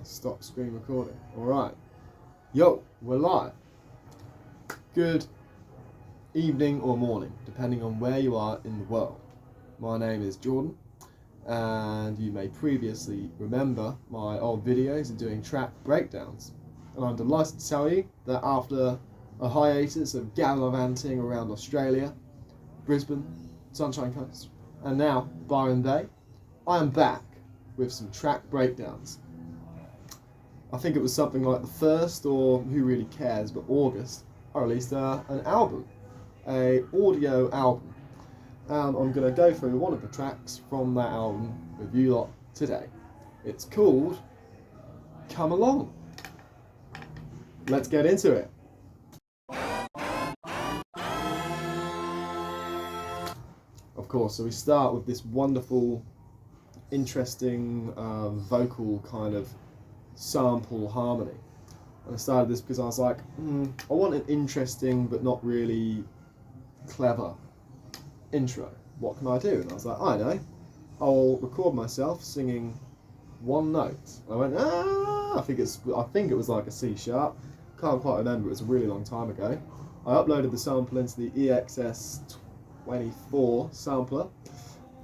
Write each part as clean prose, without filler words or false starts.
Stop screen recording. Alright. Yo, we're live. Good evening or morning, depending on where you are in the world. My name is Jordan, and you may previously remember my old videos of doing track breakdowns. And I'm delighted to tell you that after a hiatus of gallivanting around Australia, Brisbane, Sunshine Coast, and now Byron Bay, I am back with some track breakdowns. I think it was something like the 1st, or who really cares, but August, I released an album, an audio album. And I'm going to go through one of the tracks from that album with you lot today. It's called Come Along. Let's get into it. Of course, so we start with this wonderful, interesting vocal kind of sample harmony. And I started this because I was like, I want an interesting but not really clever intro. What can I do? And I was like, I know, I'll record myself singing one note. And I went, I think it was like a C sharp. Can't quite remember, it was a really long time ago. I uploaded the sample into the EXS24 sampler,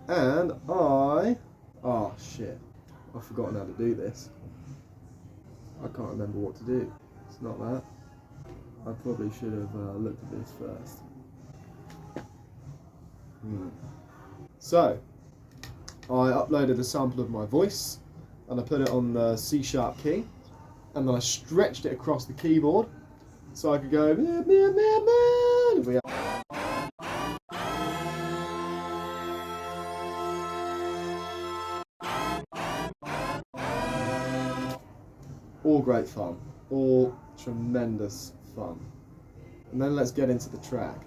and I've forgotten how to do this. I can't remember what to do. It's not that. I probably should have looked at this first. So, I uploaded a sample of my voice, and I put it on the C sharp key, and then I stretched it across the keyboard, so I could go, all great fun, all tremendous fun. And then let's get into the track.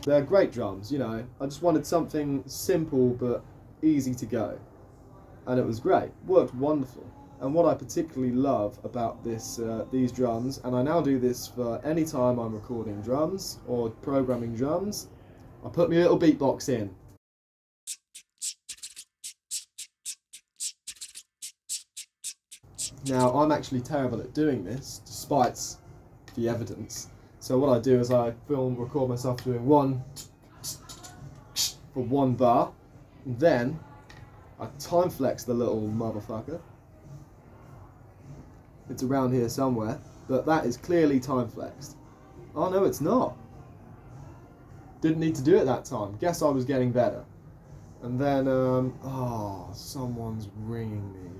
They're great drums, you know. I just wanted something simple but easy to go. And it was great, worked wonderful. And what I particularly love about these drums, and I now do this for any time I'm recording drums or programming drums, I put my little beatbox in. Now, I'm actually terrible at doing this, despite the evidence. So what I do is I record myself doing one for one bar, and then I time flex the little motherfucker. It's around here somewhere, but that is clearly time flexed. Oh no, it's not. Didn't need to do it that time. Guess I was getting better. And then, someone's ringing me.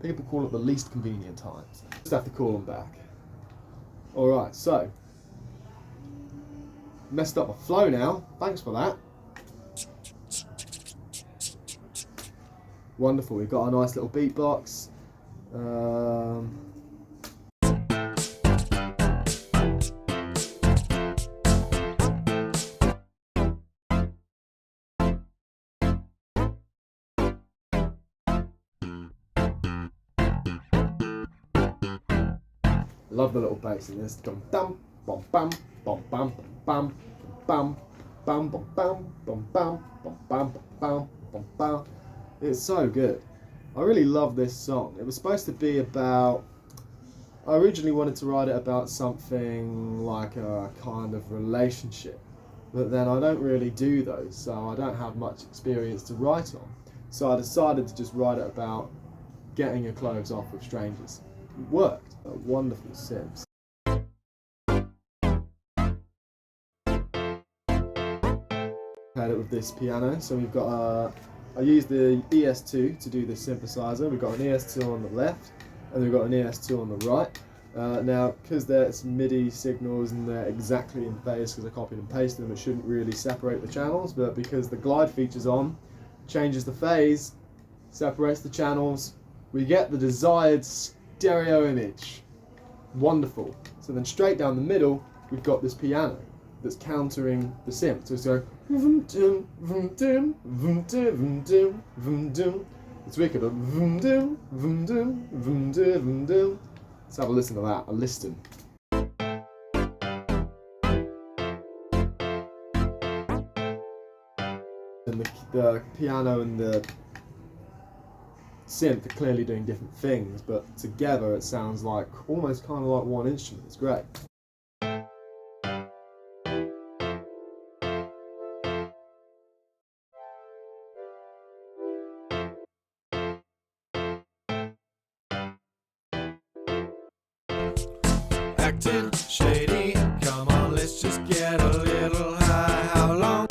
People call it the least convenient times. Just have to call them back. Alright, so. Messed up my flow now. Thanks for that. Wonderful, we've got a nice little beatbox. Love the little bass in this. Dum dum bum bum bum bum bum bum bum bum bum bum bum bum bum bum bum. It's so good. I really love this song. It was supposed to be about, I originally wanted to write it about something like a kind of relationship, but then I don't really do those, so I don't have much experience to write on. So I decided to just write it about getting your clothes off with strangers. It worked. A wonderful synth. Paired it with this piano, so we've got I used the ES2 to do the synthesizer. We've got an ES2 on the left, and we've got an ES2 on the right. Now, because there's MIDI signals and they're exactly in phase because I copied and pasted them, it shouldn't really separate the channels, but because the glide feature's on, changes the phase, separates the channels, we get the desired stereo image. Wonderful. So then straight down the middle, we've got this piano that's countering the synth. So it's going, It's wicked. Vroom doom, vroom doom, vroom doom, vroom doom. Let's have a listen to that. A listen. And the piano and the synth are clearly doing different things, but together it sounds like almost kind of like one instrument. It's great. Acting shady, come on, let's just get a little high. How long?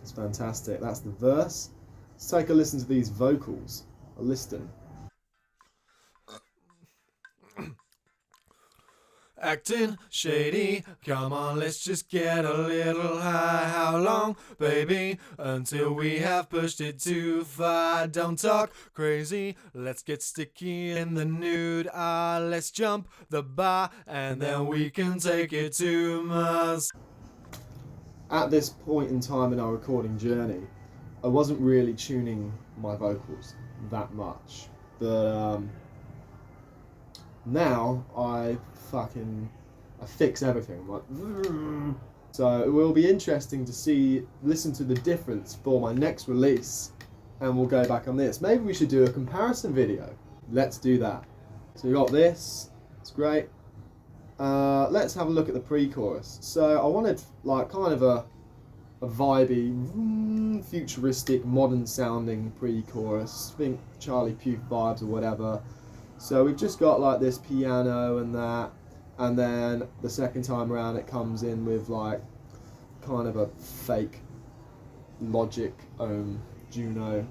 It's fantastic. That's the verse. Let's take a listen to these vocals. A listen. Acting shady, come on, let's just get a little high. How long, baby, until we have pushed it too far? Don't talk crazy, let's get sticky in the nude. Let's jump the bar and then we can take it to Mars. At this point in time in our recording journey, I wasn't really tuning my vocals that much, but now I fix everything. I'm like, so it will be interesting to listen to the difference for my next release, and we'll go back on this. Maybe we should do a comparison video. Let's do that. So we got this. It's great. Let's have a look at the pre-chorus. So I wanted like kind of a vibey, futuristic, modern sounding pre-chorus. Think Charlie Puth vibes or whatever. So we've just got like this piano and that, and then the second time around it comes in with like kind of a fake Logic Juno.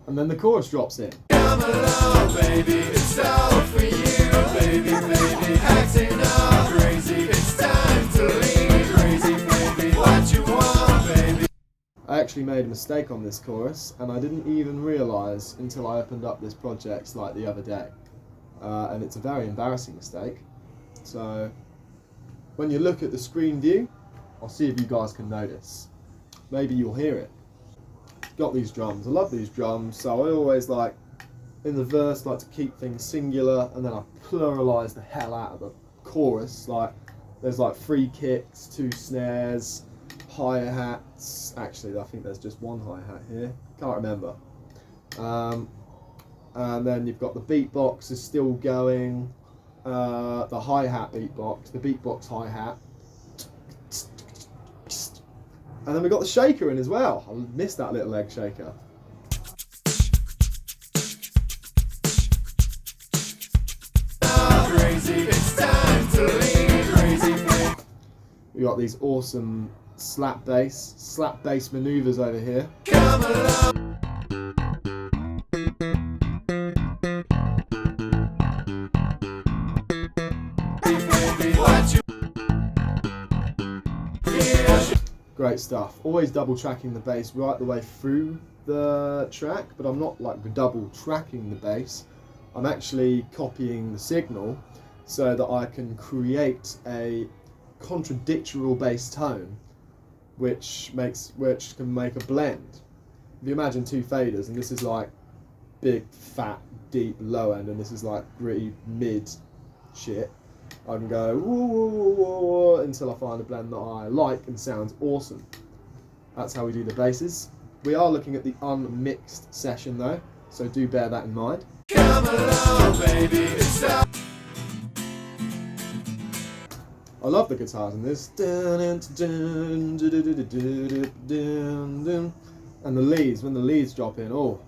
And then the chorus drops in. Come along, baby, it's all for you, baby, baby, acting all crazy. It's time to leave, crazy, baby, what you want, baby. I actually made a mistake on this chorus, and I didn't even realise until I opened up this project like the other day. And it's a very embarrassing mistake. So when you look at the screen view, I'll see if you guys can notice. Maybe you'll hear it. Got these drums. I love these drums, so I always like in the verse like to keep things singular, and then I pluralize the hell out of the chorus. Like there's like 3 kicks, 2 snares, hi-hats. Actually, I think there's just 1 hi-hat here. Can't remember. And then you've got the beatbox is still going. The hi-hat beatbox, the beatbox hi-hat. And then we got the shaker in as well. I missed that little leg shaker. Crazy, it's time to leave, crazy. We got these awesome slap bass maneuvers over here. Come along. Great stuff. Always double tracking the bass right the way through the track, but I'm not like double tracking the bass. I'm actually copying the signal so that I can create a contradictory bass tone, which can make a blend. If you imagine 2 faders, and this is like big, fat, deep, low end, and this is like gritty, mid shit, I can go woo, woo, woo, woo, woo, until I find a blend that I like and sounds awesome. That's how we do the basses. We are looking at the unmixed session though, so do bear that in mind. Come along, baby, it's up. I love the guitars in this. And the leads, when the leads drop in, oh.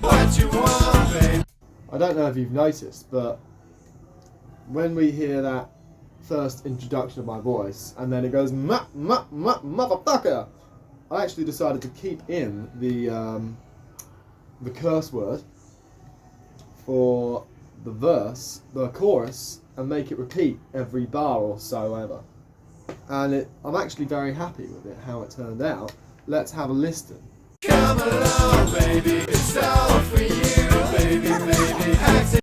What you want, baby. I don't know if you've noticed, but when we hear that first introduction of my voice, and then it goes motherfucker, I actually decided to keep in the curse word for the chorus, and make it repeat every bar or so ever. And I'm actually very happy with it, how it turned out. Let's have a listen. Come along, baby, it's all for you, baby, baby. Acting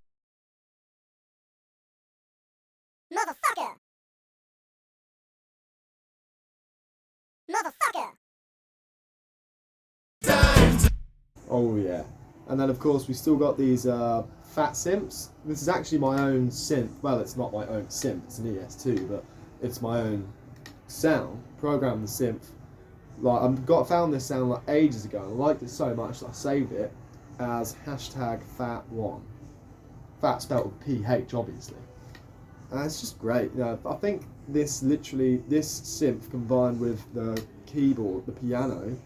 Motherfucker! Motherfucker! time to Oh yeah. And then of course we still got these fat synths. This is actually my own synth. Well, it's not my own synth, it's an ES2, but it's my own sound. Programmed the synth. Like found this sound like ages ago, and I liked it so much that I saved it as #fat1. Fat spelled with PH, obviously. And it's just great. You know, I think this synth combined with the keyboard, the piano,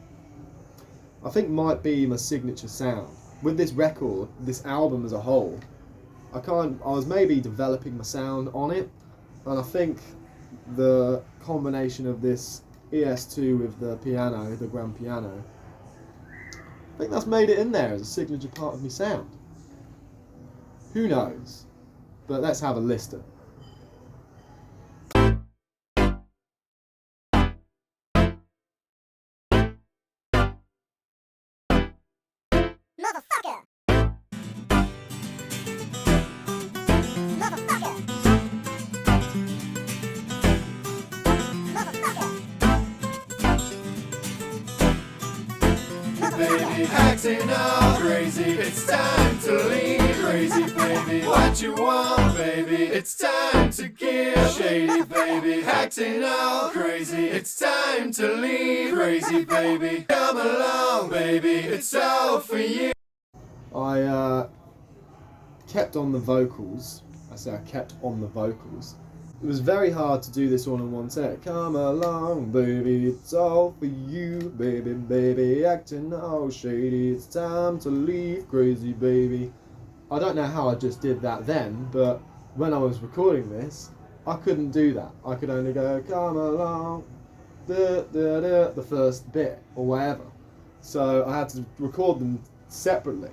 I think might be my signature sound. With this record, this album as a whole, I was maybe developing my sound on it, and I think the combination of this ES2 with the piano, the grand piano, I think that's made it in there as a signature part of my sound. Who knows? But let's have a listen. Motherfucker! Motherfucker! Motherfucker! baby, acting all crazy. It's time to leave, crazy baby. What you want, baby? It's time to give, shady baby. Acting all crazy. It's time to leave, crazy baby. Come along, baby. It's all for you. I kept on the vocals. I kept on the vocals. It was very hard to do this all in one take. Come along, baby, it's all for you, baby, baby, acting all shady. It's time to leave, crazy baby. I don't know how I just did that then, but when I was recording this, I couldn't do that. I could only go, come along, the first bit, or whatever. So I had to record them separately.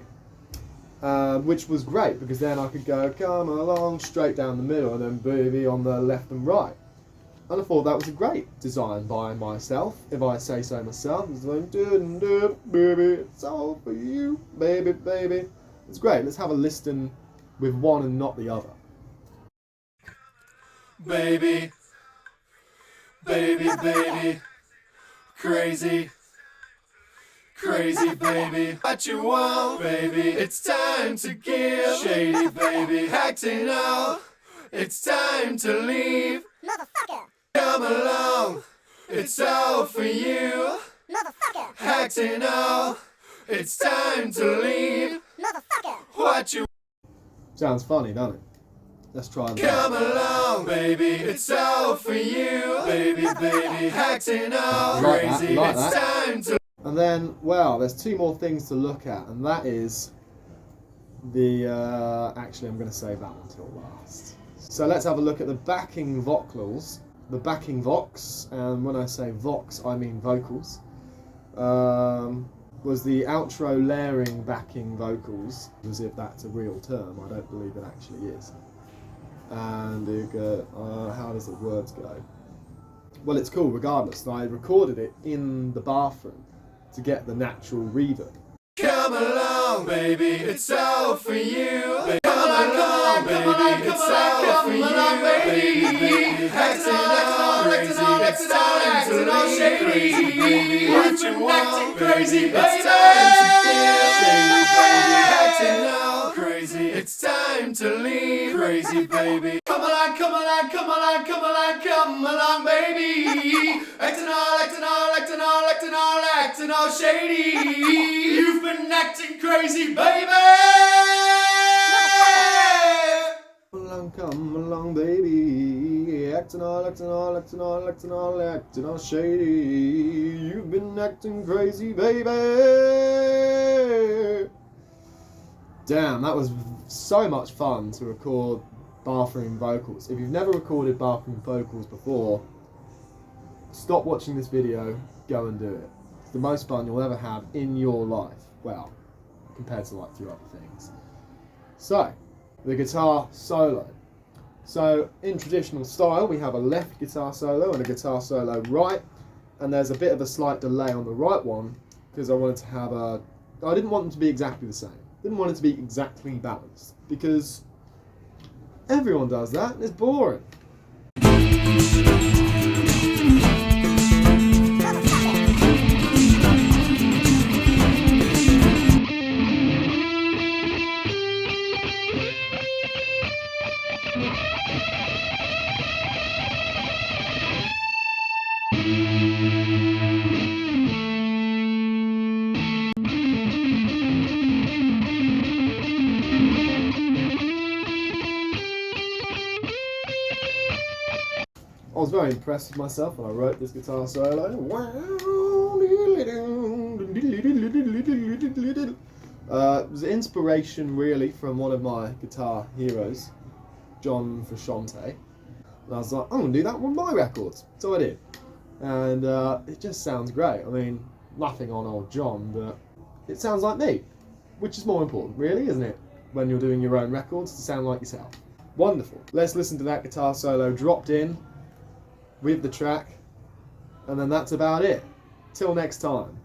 Which was great, because then I could go come along straight down the middle and then baby on the left and right. And I thought that was a great design by myself, if I say so myself. It's like, baby, it's all for you, baby, baby. It's great. Let's have a listen with one and not the other. Baby, baby, baby, crazy. Crazy baby, what you want, baby? It's time to give, shady baby, acting all. It's time to leave. Motherfucker! Come along, it's all for you. Motherfucker! Acting all. It's time to leave. Motherfucker! What you Sounds funny, doesn't it? Let's try that. come along, baby? It's all for you, baby, baby, acting all Like that, crazy. like It's that. time to. And then, well, there's two more things to look at, and that is the, actually I'm going to save that one till last. So let's have a look at the backing vocals, the backing vox, and when I say vox, I mean vocals, was the outro layering backing vocals, as if that's a real term. I don't believe it actually is. And how does the words go? Well, it's cool regardless. I recorded it in the bathroom to get the natural reverb. Come along, baby, it's all for you. Come along, baby, it's all for you, baby. Acting all crazy, it's time to leave, crazy baby. What you want, crazy baby? It's time to give, shady baby. Acting all crazy, it's time to leave, crazy baby. Come along, come along, come along, come along, come along, baby. Acting all shady. You've been acting crazy, baby. Come along, baby. Acting all shady. You've been acting crazy, baby. Damn, that was so much fun to record bathroom vocals. If you've never recorded bathroom vocals before, stop watching this video, go and do it. It's the most fun you'll ever have in your life. Well, compared to like a few other things. So, the guitar solo. So in traditional style, we have a left guitar solo and a guitar solo right, and there's a bit of a slight delay on the right one because I wanted to have I didn't want them to be exactly the same. Didn't want it to be exactly balanced because everyone does that and it's boring. I was very impressed with myself when I wrote this guitar solo. It was inspiration really from one of my guitar heroes, John Frusciante. And I was like, I'm going to do that on one of my records. So I did. And it just sounds great. I mean, nothing on old John, but it sounds like me. Which is more important, really, isn't it? When you're doing your own records, to sound like yourself. Wonderful. Let's listen to that guitar solo dropped in with the track, and then that's about it. Till next time.